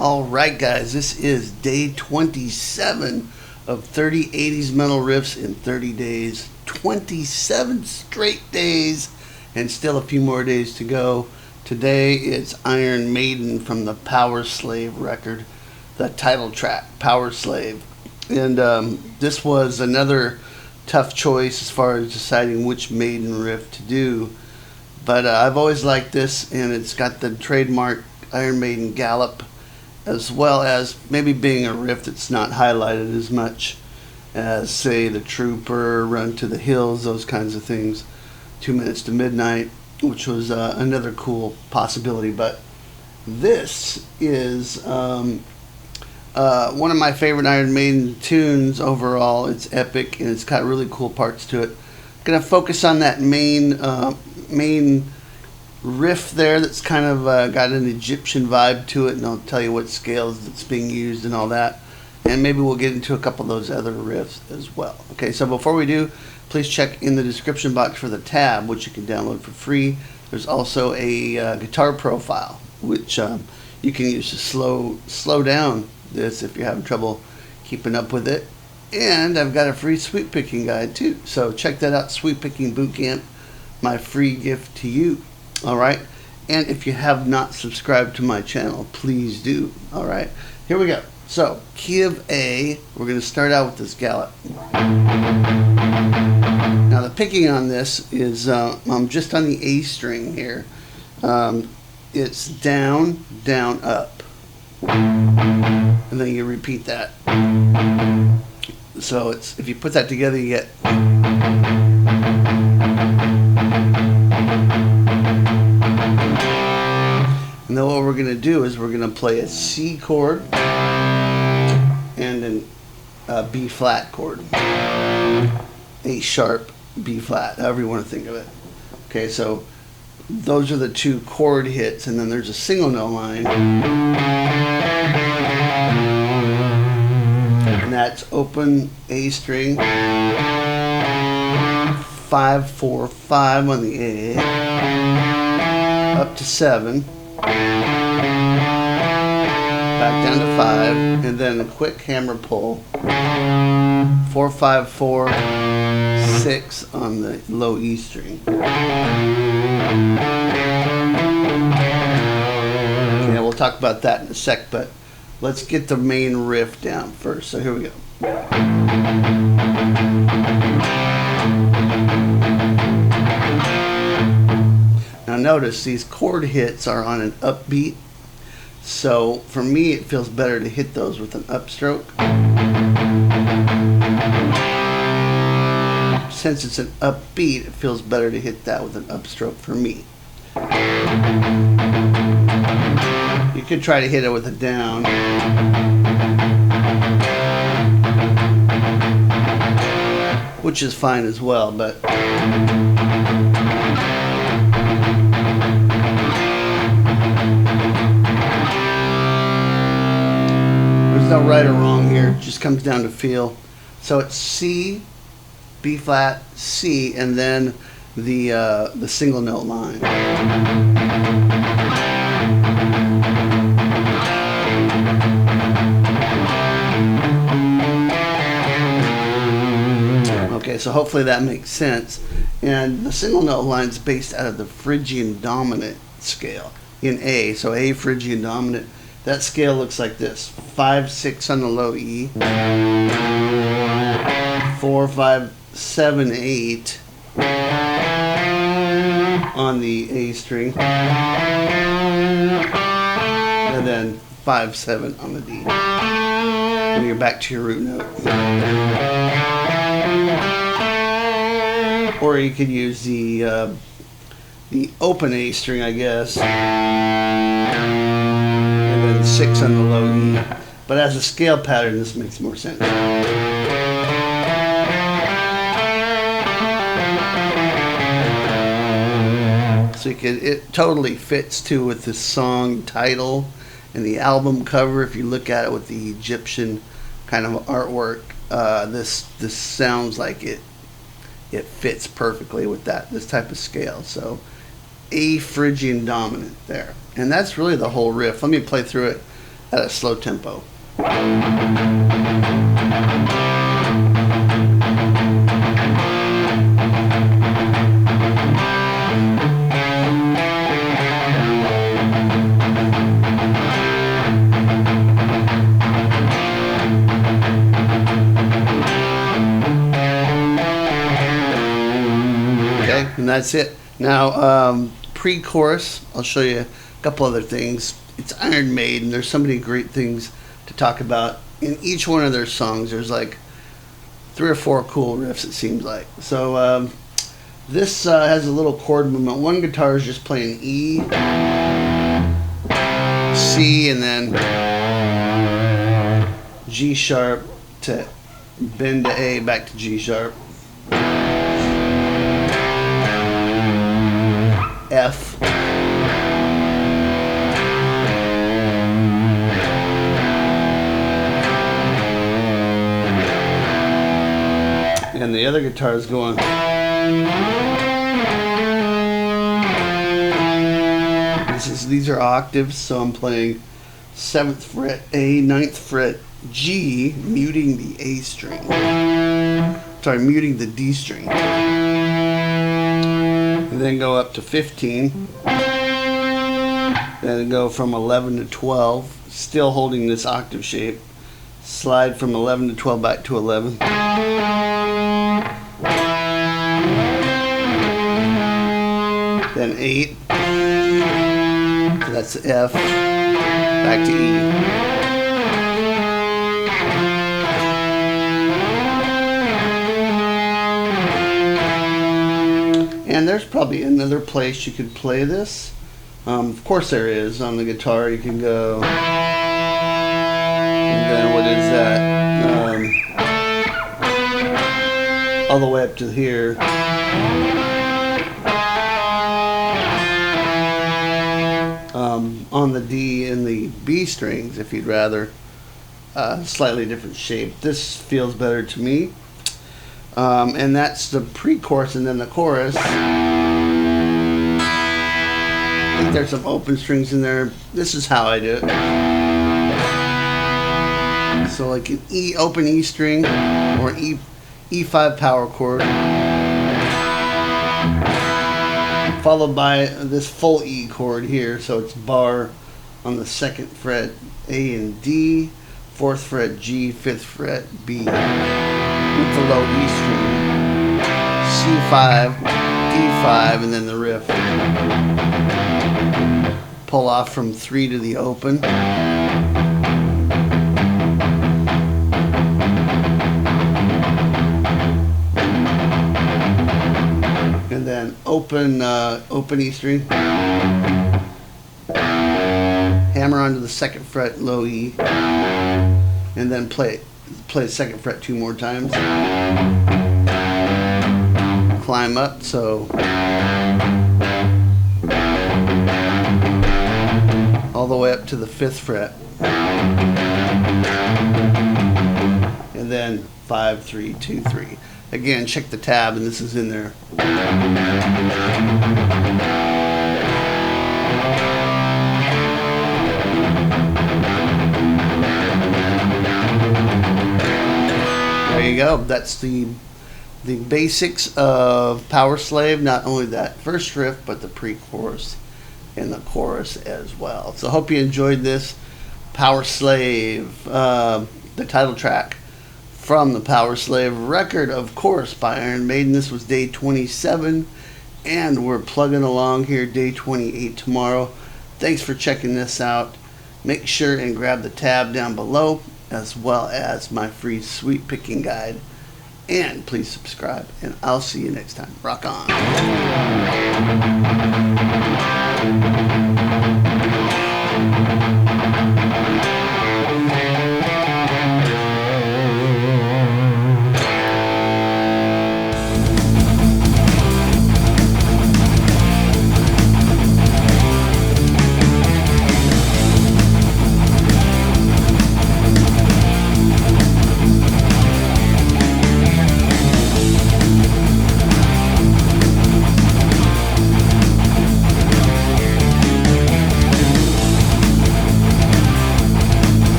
Alright guys, this is day 27 of 30 80s metal riffs in 30 days. 27 straight days and still a few more days to go. Today it's Iron Maiden from the Powerslave record, the title track, Powerslave. And this was another tough choice as far as deciding which Maiden riff to do. But I've always liked this, and it's got the trademark Iron Maiden gallop, as well as maybe being a riff that's not highlighted as much as, say, the Trooper, Run to the Hills, those kinds of things. 2 Minutes to Midnight, which was another cool possibility. But this is one of my favorite Iron Maiden tunes overall. It's epic, and it's got really cool parts to it. I'm going to focus on that main riff there that's kind of got an Egyptian vibe to it, and I'll tell you what scales that's being used and all that, and maybe we'll get into a couple of those other riffs as well. Okay, so before we do, please check in the description box for the tab, which you can download for free. There's also a guitar profile, which you can use to slow down this if you're having trouble keeping up with it. And I've got a free sweep picking guide too, so check that out, Sweep Picking Bootcamp, my free gift to you. Alright, and if you have not subscribed to my channel, please do. Alright, here we go. So, key of A, we're going to start out with this gallop. Now the picking on this is, I'm just on the A string here. It's down, down, up. And then you repeat that. So it's, if you put that together, you get... And then what we're going to do is we're going to play a C chord and a B flat chord. A sharp, B flat, however you want to think of it. Okay, so those are the two chord hits, and then there's a single note line. And that's open A string, 5, 4, 5 on the A, up to 7. Back down to 5, and then a quick hammer pull 4, 5, 4, 6 on the low E string. Okay, we'll talk about that in a sec, but let's get the main riff down first. So here we go. Now notice these chord hits are on an upbeat. So for me, it feels better to hit those with an upstroke. Since it's an upbeat, it feels better to hit that with an upstroke for me. You could try to hit it with a down. Which is fine as well, but no right or wrong here. It just comes down to feel. So it's C, B flat, C, and then the single note line. Okay, so hopefully that makes sense. And the single note line is based out of the Phrygian Dominant scale in A. So A, Phrygian Dominant. That scale looks like this: 5, 6 on the low E, 4, 5, 7, 8 on the A string, and then 5, 7 on the D. And you're back to your root note. Or you could use the open A string, I guess. 6 on the low E, but as a scale pattern, this makes more sense. So it totally fits too with the song title and the album cover. If you look at it with the Egyptian kind of artwork, this sounds like it fits perfectly with this type of scale. So A Phrygian Dominant there. And that's really the whole riff. Let me play through it at a slow tempo. Okay, and that's it. Now, pre-chorus, I'll show you a couple other things. It's Iron Maiden. There's so many great things to talk about in each one of their songs. There's like 3 or 4 cool riffs, it seems like. So this has a little chord movement. One guitar is just playing E, C, and then G sharp to bend to A, back to G sharp, F, and the other guitar is going. These are octaves, so I'm playing 7th fret A, 9th fret G, muting the A string. Sorry, muting the D string. And then go up to 15. Then go from 11 to 12, still holding this octave shape. Slide from 11 to 12 back to 11. Then 8. So that's F. Back to E. And there's probably another place you could play this. Of course there is. On the guitar you can go, and then what is that? All the way up to here. On the D and the B strings, if you'd rather. Slightly different shape. This feels better to me. And that's the pre-chorus, and then the chorus. I think there's some open strings in there. This is how I do it. So like an E, open E string, or E5 power chord, followed by this full E chord here. So it's bar on the 2nd fret A and D, 4th fret G, 5th fret B, with the low E string, C5, D5, and then the riff. Pull off from 3 to the open. And then open E string. Hammer onto the 2nd fret, low E, and then play 2nd fret 2 more times. Climb up, so all the way up to the 5th fret, and then 5, 3, 2, 3. Again, check the tab, and this is in there. There you go. That's the basics of Powerslave. Not only that first riff, but the pre-chorus and the chorus as well. So I hope you enjoyed this Powerslave, the title track from the Powerslave record, of course, by Iron Maiden. This was day 27, and we're plugging along here, day 28 tomorrow. Thanks for checking this out. Make sure and grab the tab down below, as well as my free sweet picking guide. And please subscribe, and I'll see you next time. Rock on.